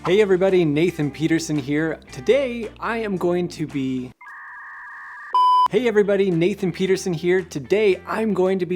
Hey everybody, Nathan Peterson here. Today I am going to be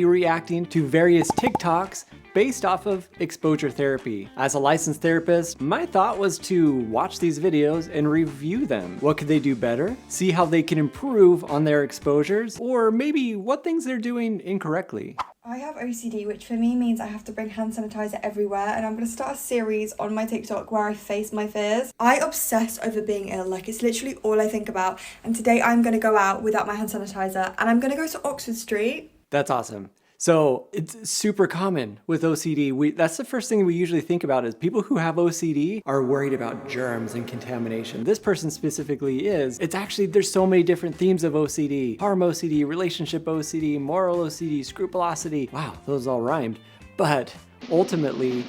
reacting to various TikToks based off of exposure therapy. As a licensed therapist, my thought was to watch these videos and review them. What could they do better? See how they can improve on their exposures, or maybe what things they're doing incorrectly. I have OCD, which for me means I have to bring hand sanitizer everywhere, and I'm going to start a series on my TikTok where I face my fears. I obsess over being ill, like it's literally all I think about, and today I'm going to go out without my hand sanitizer and I'm going to go to Oxford Street. That's awesome. So it's super common with OCD. That's the first thing we usually think about is people who have OCD are worried about germs and contamination. This person specifically is. It's actually, there's so many different themes of OCD. Harm OCD, relationship OCD, moral OCD, scrupulosity. Wow, those all rhymed. But ultimately,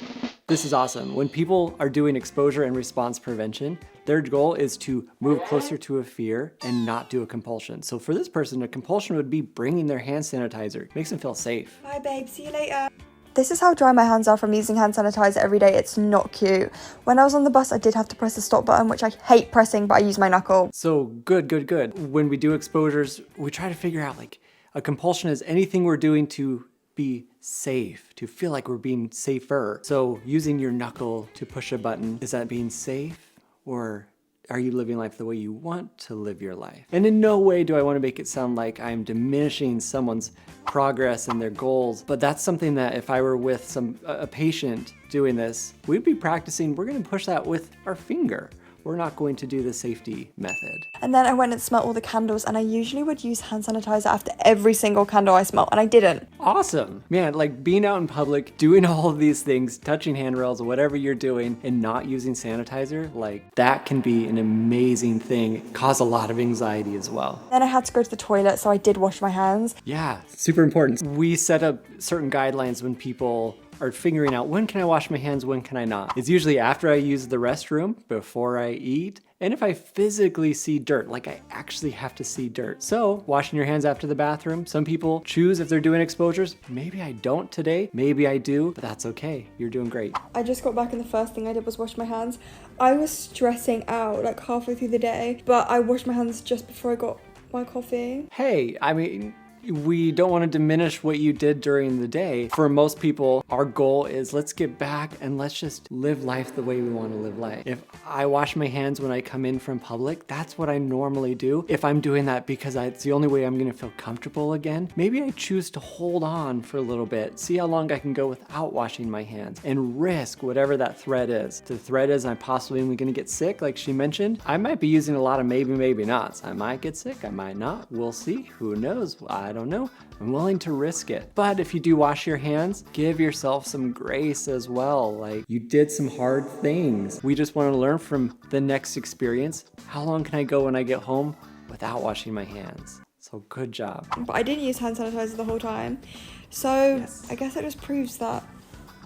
this is awesome. When people are doing exposure and response prevention, their goal is to move closer to a fear and not do a compulsion. So for this person, a compulsion would be bringing their hand sanitizer. Makes them feel safe. Bye babe, see you later. This is how dry my hands are from using hand sanitizer every day. It's not cute. When I was on the bus, I did have to press the stop button, which I hate pressing, but I use my knuckle. So good. When we do exposures, we try to figure out like a compulsion is anything we're doing to be safe, to feel like we're being safer. So using your knuckle to push a button, is that being safe? Or are you living life the way you want to live your life? And in no way do I want to make it sound like I'm diminishing someone's progress and their goals, but that's something that if I were with a patient doing this, we'd be practicing, we're going to push that with our finger. We're not going to do the safety method. And then I went and smelled all the candles, and I usually would use hand sanitizer after every single candle I smelled, and I didn't. Awesome. Man, like being out in public, doing all of these things, touching handrails, whatever you're doing, and not using sanitizer, like that can be an amazing thing, cause a lot of anxiety as well. Then I had to go to the toilet, so I did wash my hands. Yeah, super important. We set up certain guidelines when people are figuring out when can I wash my hands, when can I not. It's usually after I use the restroom, before I eat, and if I physically see dirt, like I actually have to see dirt. So washing your hands after the bathroom, some people choose if they're doing exposures. Maybe I don't today, maybe I do, but that's okay. You're doing great. I just got back and the first thing I did was wash my hands. I was stressing out like halfway through the day, but I washed my hands just before I got my coffee. Hey, I mean, we don't want to diminish what you did during the day. For most people, our goal is let's get back and let's just live life the way we want to live life. If I wash my hands when I come in from public, that's what I normally do. If I'm doing that because it's the only way I'm going to feel comfortable again, maybe I choose to hold on for a little bit, see how long I can go without washing my hands and risk whatever that threat is. The threat is I'm possibly going to get sick, like she mentioned. I might be using a lot of maybe nots. I might get sick, I might not. We'll see. Who knows? I don't know. I'm willing to risk it. But if you do wash your hands, give yourself some grace as well. Like you did some hard things. We just want to learn from the next experience. How long can I go when I get home without washing my hands? So good job. But I didn't use hand sanitizer the whole time. So Yes. I guess it just proves that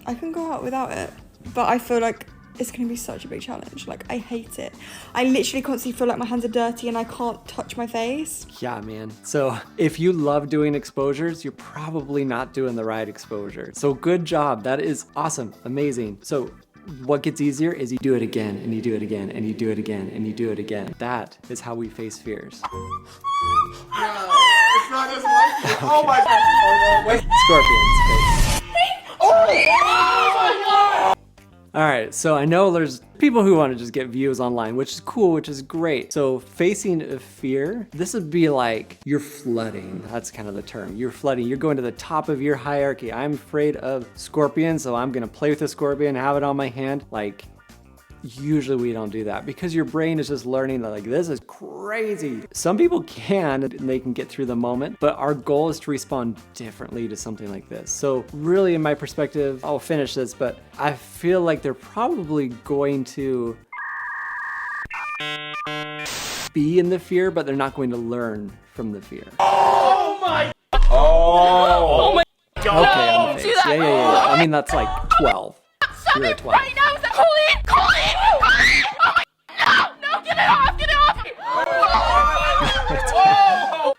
I can go out without it. But I feel like it's going to be such a big challenge. Like, I hate it. I literally constantly feel like my hands are dirty and I can't touch my face. Yeah, man. So if you love doing exposures, you're probably not doing the right exposure. So good job. That is awesome. Amazing. So what gets easier is you do it again and you do it again and you do it again and you do it again. That is how we face fears. Yeah, it's not just like this. Oh my god. Wait. Scorpions. Oh my god. All right, so I know there's people who want to just get views online, which is cool, which is great. So facing a fear, this would be like you're flooding. That's kind of the term. You're flooding. You're going to the top of your hierarchy. I'm afraid of scorpions, so I'm going to play with a scorpion, have it on my hand. Like, usually we don't do that because your brain is just learning that like this is crazy. Some people can and they can get through the moment, but our goal is to respond differently to something like this. So really in my perspective, I'll finish this, but I feel like they're probably going to be in the fear, but they're not going to learn from the fear. Oh my. Oh my god. Okay, on the face. Yeah. I mean, that's like 12. You're a 12. Right now, Colleen! Oh my, no, get it off! Whoa.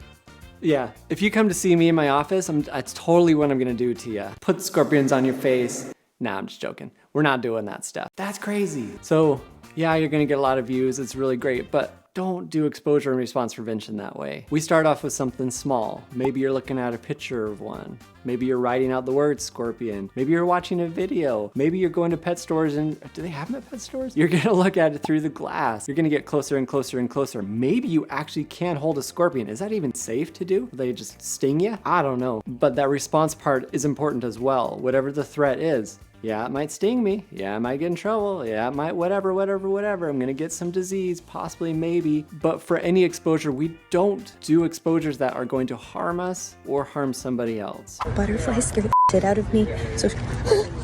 Yeah, if you come to see me in my office, that's totally what I'm gonna do to you. Put scorpions on your face. Nah, I'm just joking. We're not doing that stuff. That's crazy. So Yeah, you're gonna get a lot of views. It's really great, but don't do exposure and response prevention that way. We start off with something small. Maybe you're looking at a picture of one. Maybe you're writing out the word scorpion. Maybe you're watching a video. Maybe you're going to pet stores and do they have them at pet stores? You're gonna look at it through the glass. You're gonna get closer and closer and closer. Maybe you actually can hold a scorpion. Is that even safe to do? Will they just sting you? I don't know. But that response part is important as well. Whatever the threat is. Yeah, it might sting me. Yeah, I might get in trouble. Yeah, it might whatever. I'm gonna get some disease, possibly, maybe. But for any exposure, we don't do exposures that are going to harm us or harm somebody else. Butterflies scared the shit out of me. So,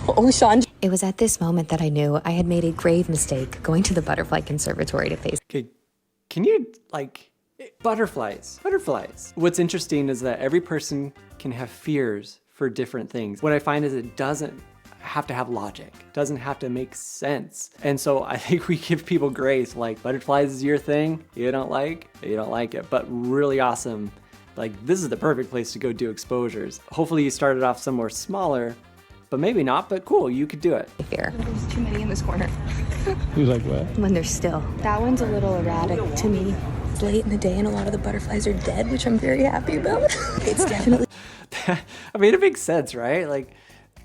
oh, Sean. It was at this moment that I knew I had made a grave mistake going to the butterfly conservatory to face. Okay, can you, butterflies. What's interesting is that every person can have fears for different things. What I find is it doesn't have to have logic, doesn't have to make sense. And so I think we give people grace, like butterflies is your thing, you don't like it, but really awesome. Like this is the perfect place to go do exposures. Hopefully you started off somewhere smaller, but maybe not, but cool, you could do it. Fear. There's too many in this corner. Who's like what? When they're still. That one's a little erratic to me. It's late in the day and a lot of the butterflies are dead, which I'm very happy about. It's definitely. I mean, it makes sense, right? Like,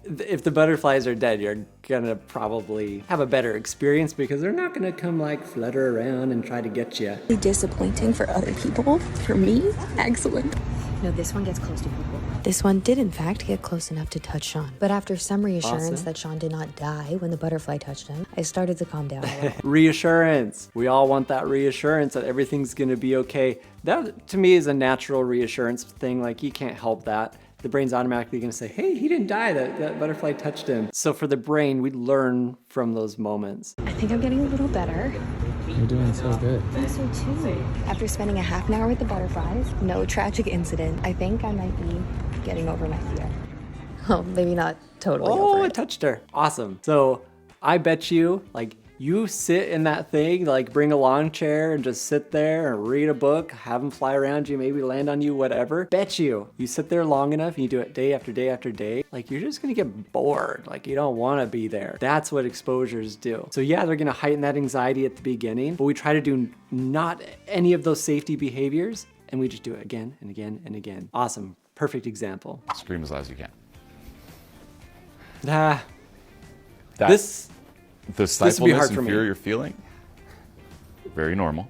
if the butterflies are dead, you're gonna probably have a better experience because they're not gonna come like flutter around and try to get you. Disappointing for other people. For me, excellent. No, this one gets close to people. This one did in fact get close enough to touch Sean. But after some reassurance Awesome. that Sean did not die when the butterfly touched him, I started to calm down a little. Reassurance. We all want that reassurance that everything's gonna be okay. That to me is a natural reassurance thing. Like you can't help that. The brain's automatically gonna say, hey, he didn't die, that butterfly touched him. So for the brain, we learn from those moments. I think I'm getting a little better. You're doing so good. I think so too. After spending a half an hour with the butterflies, no tragic incident, I think I might be getting over my fear. Oh, maybe not totally over Oh, it. it touched her. Awesome. So I bet you, you sit in that thing, bring a lawn chair and just sit there and read a book, have them fly around you, maybe land on you, whatever. Bet you sit there long enough and you do it day after day after day, you're just gonna get bored. You don't wanna be there. That's what exposures do. So yeah, they're gonna heighten that anxiety at the beginning, but we try to do not any of those safety behaviors and we just do it again and again and again. Awesome, perfect example. Scream as loud as you can. Ah, That, this, the would be stifleness hard and for me. fear you're feeling, very normal.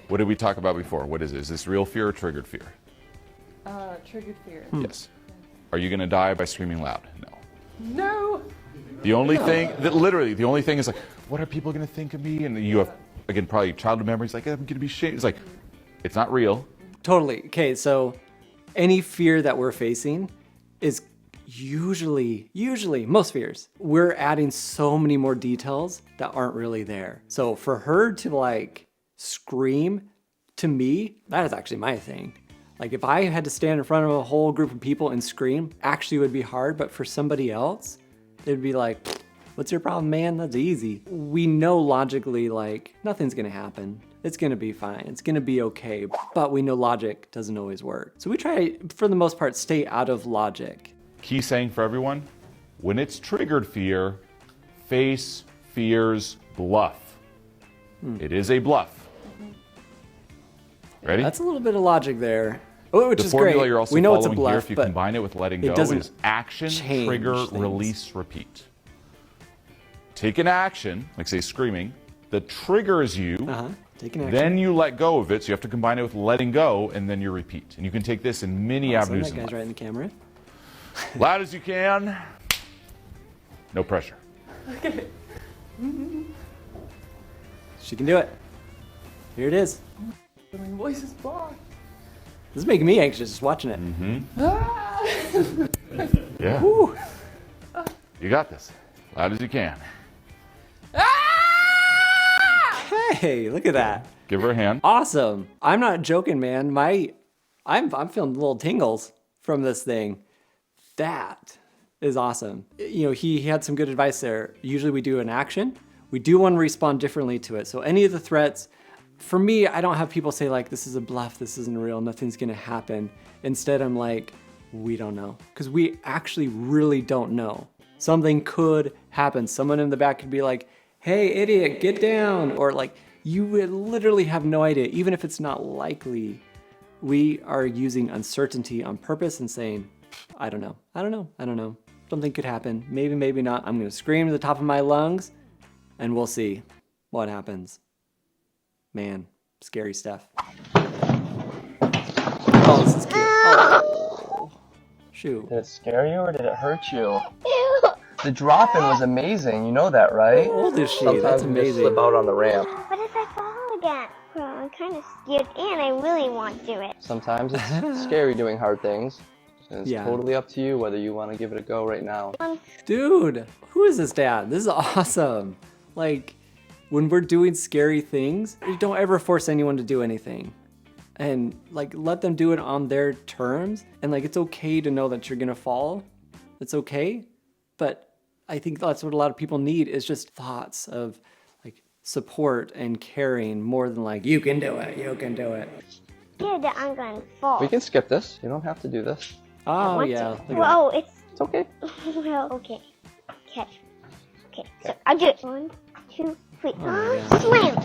What did we talk about before? What is it? Is this real fear or triggered fear? Triggered fear. Yes. Are you going to die by screaming loud? No. No! The only thing, the only thing is what are people going to think of me? And you have, again, probably childhood memories, I'm going to be shamed. It's it's not real. Totally. Okay, so any fear that we're facing is usually, most fears, we're adding so many more details that aren't really there. So for her to scream, to me, that is actually my thing. If I had to stand in front of a whole group of people and scream, actually would be hard, but for somebody else, it'd be like, what's your problem, man? That's easy. We know logically, nothing's gonna happen. It's gonna be fine. It's gonna be okay. But we know logic doesn't always work. So we try, for the most part, stay out of logic. Key saying for everyone, when it's triggered fear, face fear's bluff. It is a bluff. Ready? That's a little bit of logic there. Which The is formula great. you're also We know it's a following bluff, here, if you but combine it with letting go, doesn't is action, change trigger, things. release, repeat. Take an action, like say screaming, that triggers you, take an action. then you let go of it, so you have to combine it with letting go, and then you repeat. And you can take this in many Awesome. avenues That in guy's life. right in the camera. Loud as you can, no pressure. She can do it. Here it is. My voice is blocked. This is making me anxious just watching it. Yeah. Woo. You got this. Loud as you can. Hey, look at that. Give her a hand. Awesome. I'm not joking, man. I'm feeling little tingles from this thing. That is awesome. He had some good advice there. Usually we do an action. We do want to respond differently to it. So any of the threats, for me, I don't have people say this is a bluff, this isn't real, nothing's gonna happen. Instead, I'm we don't know. Because we actually really don't know. Something could happen. Someone in the back could be like, hey, idiot, get down. Or like, you would literally have no idea, even if it's not likely. We are using uncertainty on purpose and saying, I don't know. Something could happen. Maybe, maybe not. I'm gonna scream to the top of my lungs and we'll see what happens. Man, scary stuff. Oh, this is cute. Oh, shoot. Did it scare you or did it hurt you? The drop-in was amazing. You know that, right? How old is she? Sometimes That's you just amazing. slip out on the ramp. What if I fall again? Well, I'm kind of scared and I really want to do it. Sometimes it's scary doing hard things. And it's Yeah. totally up to you whether you want to give it a go right now. Dude, who is this dad? This is awesome. Like, when we're doing scary things, don't ever force anyone to do anything. And like, let them do it on their terms. And like, it's okay to know that you're gonna fall. It's okay. But I think that's what a lot of people need, is just thoughts of like support and caring more than like, you can do it, you can do it. Scared that I'm going to fall. We can skip this. You don't have to do this. Oh yeah. Look at that. Whoa, it's okay. Well, okay. Catch. Okay, so I'll do it. 1, 2, 3. Slam!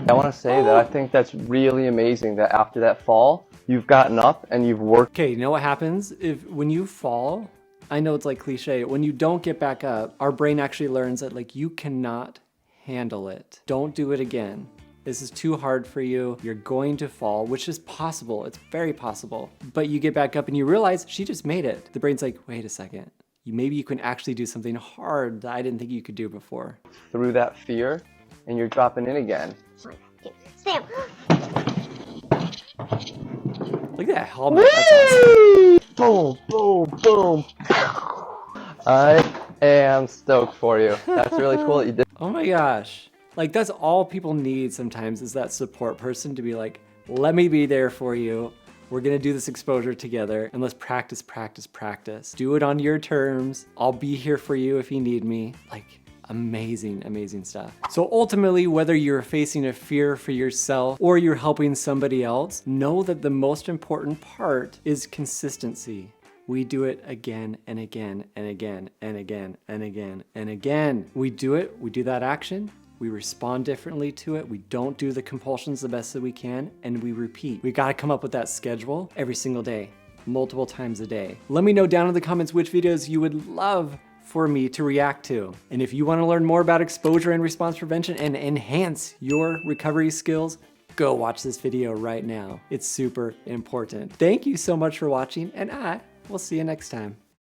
I want to say that I think that's really amazing that after that fall, you've gotten up and you've worked. Okay, you know what happens when you fall? I know it's like cliche. When you don't get back up, our brain actually learns that like you cannot handle it. Don't do it again. This is too hard for you. You're going to fall, which is possible. It's very possible. But you get back up and you realize she just made it. The brain's like, wait a second. Maybe you can actually do something hard that I didn't think you could do before. Through that fear and you're dropping in again. 1, 2, slam! Look at that helmet. That's awesome. Boom, boom, boom. I am stoked for you. That's really cool that you did. Oh my gosh. Like, that's all people need sometimes, is that support person to be like, let me be there for you. We're gonna do this exposure together, and let's practice, practice, practice. Do it on your terms. I'll be here for you if you need me. Like, amazing, amazing stuff. So ultimately, whether you're facing a fear for yourself or you're helping somebody else, know that the most important part is consistency. We do it again and again and again and again and again and again. We do it, we do that action, we respond differently to it, we don't do the compulsions the best that we can, and we repeat. We gotta come up with that schedule every single day, multiple times a day. Let me know down in the comments which videos you would love for me to react to. And if you wanna learn more about exposure and response prevention and enhance your recovery skills, go watch this video right now. It's super important. Thank you so much for watching, and I will see you next time.